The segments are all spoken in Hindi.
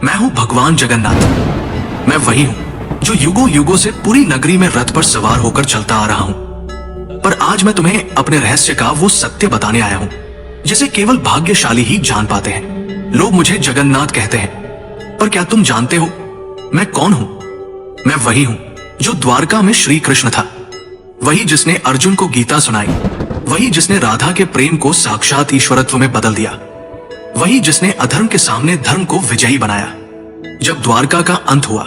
मैं हूं भगवान जगन्नाथ। मैं वही हूं जो युगों युगों से पूरी नगरी में रथ पर सवार होकर चलता आ रहा हूं। पर आज मैं तुम्हें अपने रहस्य का वो सत्य बताने आया हूं जिसे केवल भाग्यशाली ही जान पाते हैं। लोग मुझे जगन्नाथ कहते हैं, पर क्या तुम जानते हो मैं कौन हूं? मैं वही हूं जो द्वारका में श्री कृष्ण था, वही जिसने अर्जुन को गीता सुनाई, वही जिसने राधा के प्रेम को साक्षात ईश्वरत्व में बदल दिया, वही जिसने अधर्म के सामने धर्म को विजयी बनाया। जब द्वारका का अंत हुआ,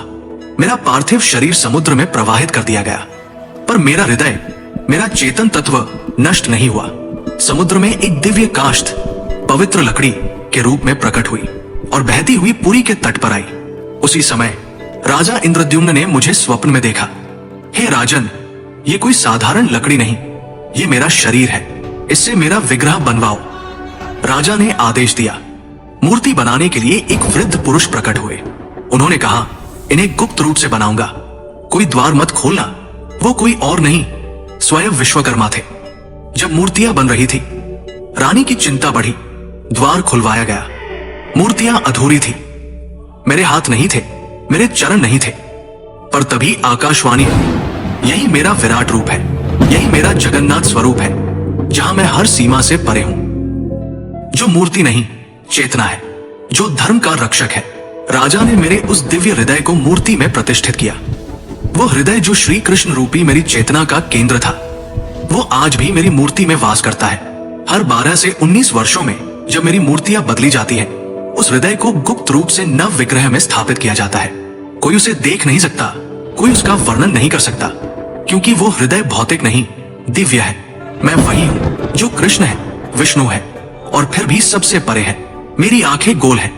मेरा पार्थिव शरीर समुद्र में प्रवाहित कर दिया गया, पर मेरा हृदय, मेरा चेतन तत्व नष्ट नहीं हुआ। समुद्र में एक दिव्य काष्ठ पवित्र लकड़ी के रूप में प्रकट हुई और बहती हुई पुरी के तट पर आई। उसी समय राजा इंद्रद्युम्न ने मुझे स्वप्न में देखा। हे राजन, ये कोई साधारण लकड़ी नहीं, ये मेरा शरीर है, इससे मेरा विग्रह बनवाओ। राजा ने आदेश दिया। मूर्ति बनाने के लिए एक वृद्ध पुरुष प्रकट हुए। उन्होंने कहा, इन्हें गुप्त रूप से बनाऊंगा, कोई द्वार मत खोलना। वो कोई और नहीं, स्वयं विश्वकर्मा थे। जब मूर्तियां बन रही थी, रानी की चिंता बढ़ी। द्वार खुलवाया गया। मूर्तियां अधूरी थी। मेरे हाथ नहीं थे, मेरे चरण नहीं थे, पर तभी आकाशवाणी हुई, यही मेरा विराट रूप है, यही मेरा जगन्नाथ स्वरूप है, जहां मैं हर सीमा से परे हूं। जो मूर्ति नहीं, चेतना है, जो धर्म का रक्षक है। राजा ने मेरे उस दिव्य हृदय को मूर्ति में प्रतिष्ठित किया। वो हृदय जो श्री कृष्ण रूपी मेरी चेतना का केंद्र था, वो आज भी मेरी मूर्ति में वास करता है। हर 12 से 19 वर्षों में जब मेरी मूर्तियां बदली जाती हैं, उस हृदय को गुप्त रूप से नव विग्रह में स्थापित किया जाता है। कोई उसे देख नहीं सकता, कोई उसका वर्णन नहीं कर सकता, क्योंकि वो हृदय भौतिक नहीं, दिव्य है। मैं वही हूं जो कृष्ण है, विष्णु है, और फिर भी सबसे परे है। मेरी आंखें गोल हैं,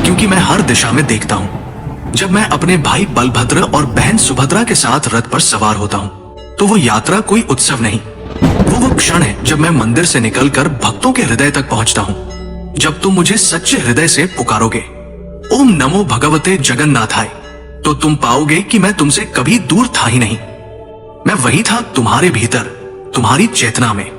क्योंकि मैं हर दिशा में देखता हूं। जब मैं अपने भाई बलभद्र और बहन सुभद्रा के साथ रथ पर सवार होता हूं, तो वो यात्रा कोई उत्सव नहीं, वो क्षण है जब मैं मंदिर से निकलकर भक्तों के हृदय तक पहुंचता हूं। जब तुम मुझे सच्चे हृदय से पुकारोगे, ओम नमो भगवते जगन्नाथाय, तो तुम पाओगे कि मैं तुमसे कभी दूर था ही नहीं। मैं वही था तुम्हारे भीतर, तुम्हारी चेतना में।